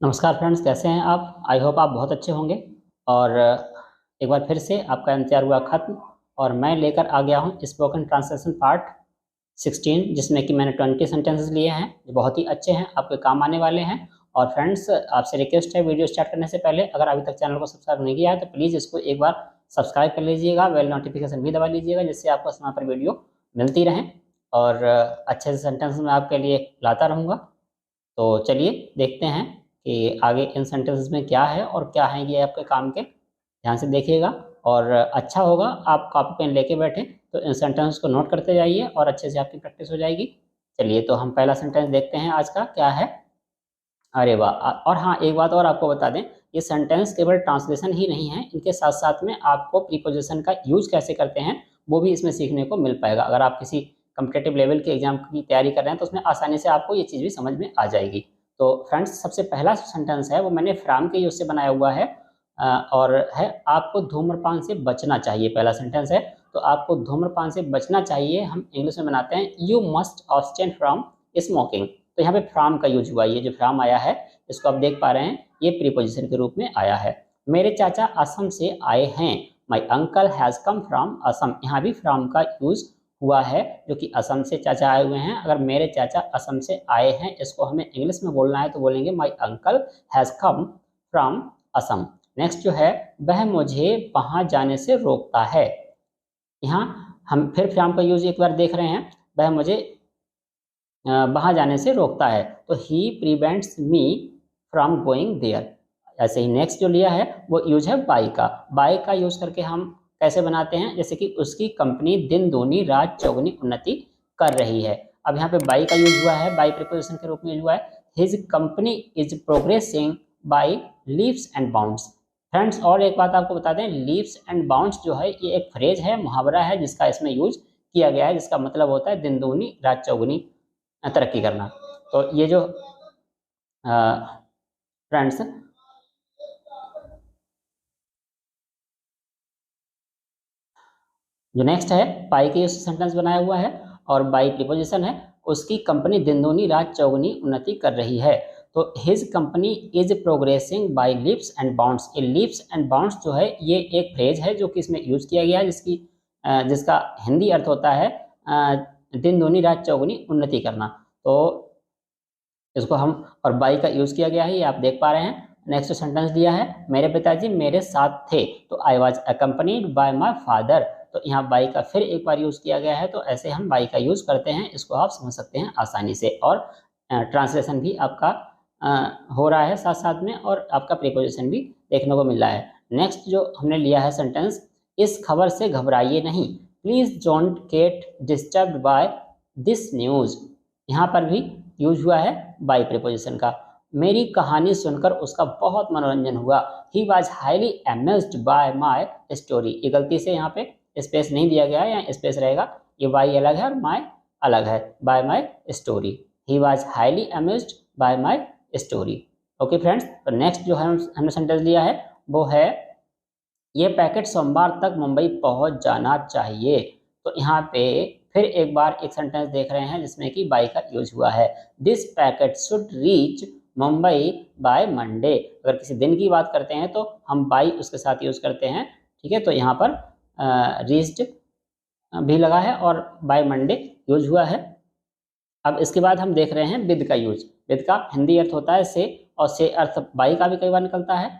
नमस्कार फ्रेंड्स, कैसे हैं आप? आई होप आप बहुत अच्छे होंगे। और एक बार फिर से आपका इंतजार हुआ ख़त्म और मैं लेकर आ गया हूं स्पोकन ट्रांसलेशन पार्ट 16, जिसमें कि मैंने 20 सेंटेंसेस लिए हैं जो बहुत ही अच्छे हैं, आपके काम आने वाले हैं। और फ्रेंड्स, आपसे रिक्वेस्ट है, वीडियो स्टार्ट करने से पहले अगर अभी तक चैनल को सब्सक्राइब नहीं किया है तो प्लीज़ इसको एक बार सब्सक्राइब कर लीजिएगा, बेल नोटिफिकेशन भी दबा लीजिएगा, जिससे आपको समय पर वीडियो मिलती रहें। और अच्छे से सेंटेंस मैं आपके लिए लाता रहूँगा। तो चलिए देखते हैं कि आगे इन सेंटेंसेस में क्या है और क्या है ये आपके काम के। ध्यान से देखिएगा और अच्छा होगा आप कॉपी पेन लेके बैठे तो इन सेंटेंस को नोट करते जाइए और अच्छे से आपकी प्रैक्टिस हो जाएगी। चलिए तो हम पहला सेंटेंस देखते हैं आज का क्या है। अरे वाह! और हाँ, एक बात और आपको बता दें, ये सेंटेंस केवल ट्रांसलेशन ही नहीं है, इनके साथ-साथ में आपको प्रीपोजिशन का यूज़ कैसे करते हैं, वो भी इसमें सीखने को मिल पाएगा। अगर आप किसी कॉम्पिटिटिव लेवल के एग्ज़ाम की तैयारी कर रहे हैं, तो उसमें आसानी से आपको ये चीज़ भी समझ में आ जाएगी। तो फ्रेंड्स, सबसे पहला सेंटेंस है, वो मैंने फ्रॉम के यूज़ से बनाया हुआ है। और है आपको धूम्रपान से बचना चाहिए, पहला सेंटेंस है। तो आपको धूम्रपान से बचना चाहिए, हम इंग्लिश में बनाते हैं, you must abstain from smoking. तो यहाँ पे फ्रॉम का यूज हुआ, ये जो फ्रॉम आया है इसको आप देख पा रहे हैं, ये प्रीपोजिशन के रूप में आया है। मेरे चाचा असम से आए हैं, my uncle has come from Assam. यहाँ भी फ्रॉम का यूज हुआ है, जो कि असम से चाचा आए हुए हैं। अगर मेरे चाचा असम से आए हैं, इसको हमें इंग्लिश में बोलना है तो बोलेंगे my uncle has come from Assam. Next जो है, वह मुझे वहाँ जाने से रोकता है। यहाँ हम फिर फ्रॉम का यूज एक बार देख रहे हैं, वह मुझे वहाँ जाने से रोकता है, तो he prevents me from going there. ऐसे ही नेक्स्ट जो लिया है वो यूज है बाई का। बाई का यूज करके हम कैसे बनाते हैं, जैसे कि उसकी कंपनी दिन दूनी रात चौगुनी उन्नति कर रही है। अब यहाँ पे बाई का यूज हुआ है, बाई प्रीपोजिशन के रूप में यूज हुआ है। His company is progressing by leaves and bounds. Friends, और एक बात आपको बता दें, लीव्स एंड बाउंड्स जो है ये एक फ्रेज है, मुहावरा है, जिसका इसमें यूज किया गया है, जिसका मतलब होता है दिन दूनी रात चौगुनी तरक्की करना। तो ये जो फ्रेंड्स, जो नेक्स्ट है, बाई के सेंटेंस बनाया हुआ है और बाई प्रीपोजिशन है। उसकी कंपनी दिन दूनी रात चौगुनी उन्नति कर रही है। तो his company is progressing by leaps and bounds. ये लीप्स एंड बाउंड्स जो है ये एक फ्रेज है जो कि इसमें यूज किया गया है, जिसका हिंदी अर्थ होता है दिन दूनी रात चौगुनी उन्नति करना। तो इसको हम और बाई का यूज़ किया गया है, ये आप देख पा रहे हैं। नेक्स्ट सेंटेंस दिया है, मेरे पिताजी मेरे साथ थे, तो I was accompanied by my father. तो यहाँ बाई का फिर एक बार यूज़ किया गया है, तो ऐसे हम बाई का यूज़ करते हैं, इसको आप समझ सकते हैं आसानी से। और ट्रांसलेशन भी आपका हो रहा है साथ साथ में, और आपका प्रीपोजिशन भी देखने को मिल रहा है। नेक्स्ट जो हमने लिया है सेंटेंस, इस खबर से घबराइए नहीं, please don't get disturbed by this news. यहाँ पर भी यूज हुआ है बाई प्रीपोजिशन का। मेरी कहानी सुनकर उसका बहुत मनोरंजन हुआ, he was highly amazed bye my story. ये गलती से यहाँ पे स्पेस नहीं दिया गया है, यहाँ स्पेस रहेगा, ये वाई अलग है और माई अलग है, bye my story. He was highly amazed bye my story. Okay friends, तो नेक्स्ट जो है हमने सेंटेंस लिया है वो है, ये पैकेट सोमवार तक मुंबई पहुंच जाना चाहिए। तो यहाँ पे फिर एक बार एक सेंटेंस देख रहे हैं जिसमें कि बाई का यूज हुआ है, this packet should reach Mumbai by Monday. अगर किसी दिन की बात करते हैं तो हम बाई उसके साथ यूज करते हैं, ठीक है। तो यहाँ पर रीच्ड भी लगा है और बाय मंडे यूज हुआ है। अब इसके बाद हम देख रहे हैं विद का यूज। विद का हिंदी अर्थ होता है से, और से अर्थ बाई का भी कई बार निकलता है।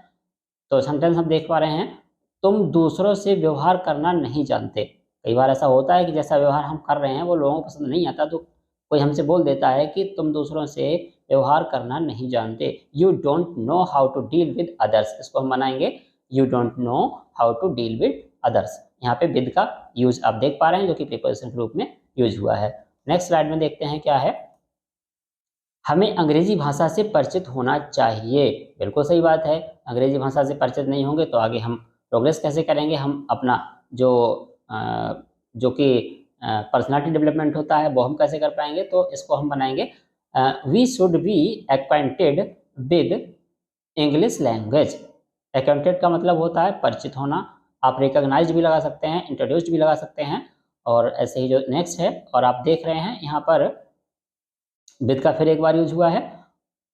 तो सेंटेंस हम देख पा रहे हैं, तुम दूसरों से व्यवहार करना नहीं जानते। कई बार ऐसा होता है कि जैसा व्यवहार हम कर रहे हैं वो लोगों को पसंद नहीं आता, तो कोई हमसे बोल देता है कि तुम दूसरों से व्यवहार करना नहीं जानते, you don't know how to deal with others. इसको हम बनाएंगे, you don't know how to deal with others. यहाँ पे विद का यूज आप देख पा रहे हैं, जो कि प्रीपोजिशन के रूप में यूज हुआ है। नेक्स्ट स्लाइड में देखते हैं क्या है, हमें अंग्रेजी भाषा से परिचित होना चाहिए। बिल्कुल सही बात है, अंग्रेजी भाषा से परिचित नहीं होंगे तो आगे हम प्रोग्रेस कैसे करेंगे, हम अपना जो जो कि पर्सनालिटी डेवलपमेंट होता है वो हम कैसे कर पाएंगे। तो इसको हम बनाएंगे, we should be acquainted with English language. Acquainted का मतलब होता है परिचित होना, आप रिकॉग्नाइज्ड भी लगा सकते हैं, इंट्रोड्यूस्ड भी लगा सकते हैं। और ऐसे ही जो नेक्स्ट है, और आप देख रहे हैं यहाँ पर विद का फिर एक बार यूज हुआ है,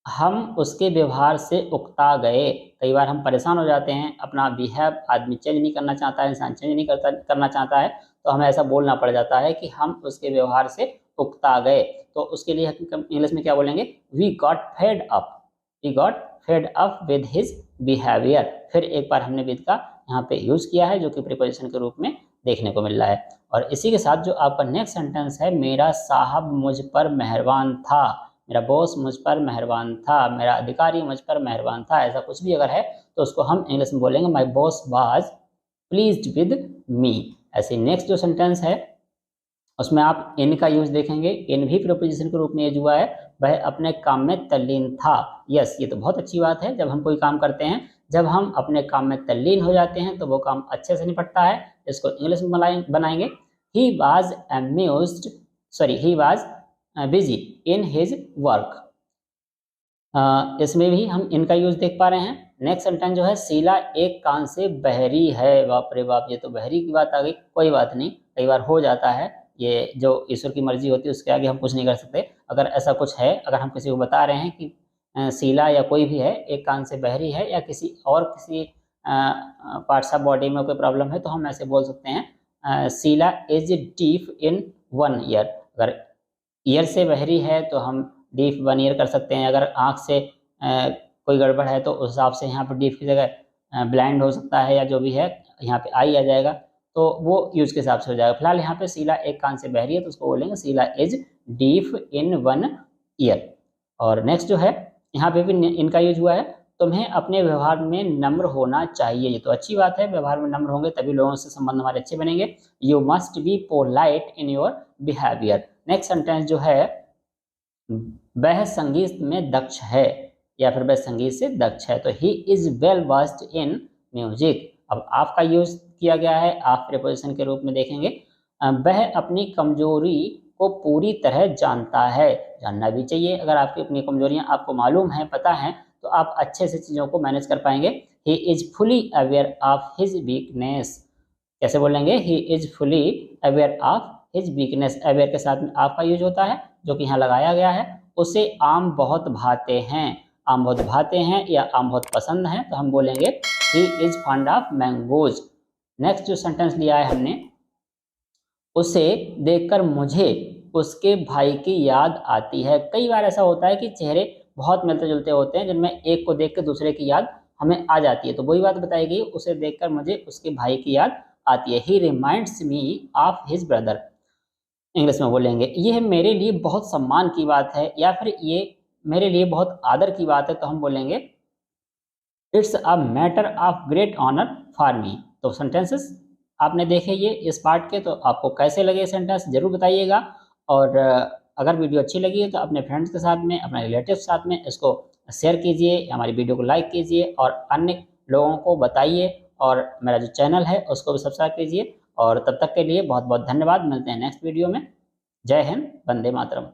हम उसके व्यवहार से उकता गए। कई बार हम परेशान हो जाते हैं, अपना बिहेव आदमी चेंज नहीं करना चाहता है, इंसान चेंज नहीं करना चाहता है, तो हमें ऐसा बोलना पड़ जाता है कि हम उसके व्यवहार से उकता गए। तो उसके लिए हम इंग्लिश में क्या बोलेंगे, we got fed up, we got fed up with his behaviour. फिर एक बार हमने विद का यहाँ पे यूज किया है, जो कि प्रीपोजिशन के रूप में देखने को मिल रहा है। और इसी के साथ जो आपका नेक्स्ट सेंटेंस है, मेरा साहब मुझ पर मेहरबान था, मेरा बॉस मुझ पर मेहरबान था, मेरा अधिकारी मुझ पर मेहरबान था, ऐसा कुछ भी अगर है तो उसको हम इंग्लिश में बोलेंगे my boss was pleased with me. ऐसे नेक्स्ट जो सेंटेंस है उसमें आप इन का यूज देखेंगे, इन भी प्रीपोजिशन के रूप में यूज हुआ है, वह अपने काम में तल्लीन था। यस, ये तो बहुत अच्छी बात है। जब हम कोई काम करते हैं, जब हम अपने काम में तल्लीन हो जाते हैं तो वो काम अच्छे से निपटता है। इसको इंग्लिश में बनाएंगे, he was amused, sorry he was busy in his work. इसमें भी हम इनका यूज देख पा रहे हैं। नेक्स्ट सेंटेंस जो है, शीला एक कान से बहरी है। बाप रे बाप, ये तो बहरी की बात आ गई। कोई बात नहीं, कई बार हो जाता है, ये जो ईश्वर की मर्जी होती है उसके आगे हम कुछ नहीं कर सकते। अगर ऐसा कुछ है, अगर हम किसी को बता रहे हैं कि शीला या कोई भी है एक कान से बहरी है, या किसी पार्ट्स ऑफ बॉडी में कोई प्रॉब्लम है, तो हम ऐसे बोल सकते हैं Sheela is deaf in 1 ear. अगर ईयर से बहरी है तो हम डीफ 1 ईयर कर सकते हैं। अगर आँख से कोई गड़बड़ है तो उस हिसाब से यहाँ पर डीफ की जगह ब्लाइंड हो सकता है, या जो भी है यहाँ पे आई आ जाएगा, तो वो यूज के हिसाब से हो जाएगा। फिलहाल यहाँ पे शीला एक कान से बहरी है तो उसको बोलेंगे Sheela is deaf in 1 ear. और नेक्स्ट जो है, यहाँ पे भी इनका यूज हुआ है, तुम्हें अपने व्यवहार में नम्र होना चाहिए। ये तो अच्छी बात है, व्यवहार में नम्र होंगे तभी लोगों से संबंध हमारे अच्छे बनेंगे। You must be polite in your behaviour. Next sentence जो है, वह संगीत में दक्ष है, या फिर वह संगीत से दक्ष है, तो he is well versed in music. अब आपका यूज किया गया है, आप प्रीपोजिशन के रूप में देखेंगे। वह अपनी कमजोरी को पूरी तरह जानता है। जानना भी चाहिए, अगर आपकी अपनी कमजोरियां आपको मालूम है, पता है, तो आप अच्छे से चीज़ों को मैनेज कर पाएंगे। He is fully aware of his weakness. कैसे बोलेंगे, he is fully aware of his weakness. Aware के साथ में आपका यूज होता है, जो कि यहाँ लगाया गया है। उसे आम बहुत भाते हैं, आम बहुत भाते हैं या आम बहुत पसंद हैं, तो हम बोलेंगे he is fond of mangoes. Next जो सेंटेंस लिया है हमने, उसे देखकर मुझे उसके भाई की याद आती है। कई बार ऐसा होता है कि चेहरे बहुत मिलते जुलते होते हैं, जिनमें एक को देख कर दूसरे की याद हमें आ जाती है, तो वही बात बताई गई, उसे देखकर मुझे उसके भाई की याद आती है। He reminds me of his brother. English में बोलेंगे, ये मेरे लिए बहुत सम्मान की बात है, या फिर ये मेरे लिए बहुत आदर की बात है, तो हम बोलेंगे it's a matter of great honour for me. तो सेंटेंसेस आपने देखे ये इस पार्ट के, तो आपको कैसे लगे सेंटेंस जरूर बताइएगा। और अगर वीडियो अच्छी लगी है तो अपने फ्रेंड्स के साथ में, अपने रिलेटिव के साथ में इसको शेयर कीजिए, हमारी वीडियो को लाइक कीजिए और अन्य लोगों को बताइए, और मेरा जो चैनल है उसको भी सब्सक्राइब कीजिए। और तब तक के लिए बहुत बहुत धन्यवाद। मिलते हैं नेक्स्ट वीडियो में। जय हिंद, वंदे मातरम।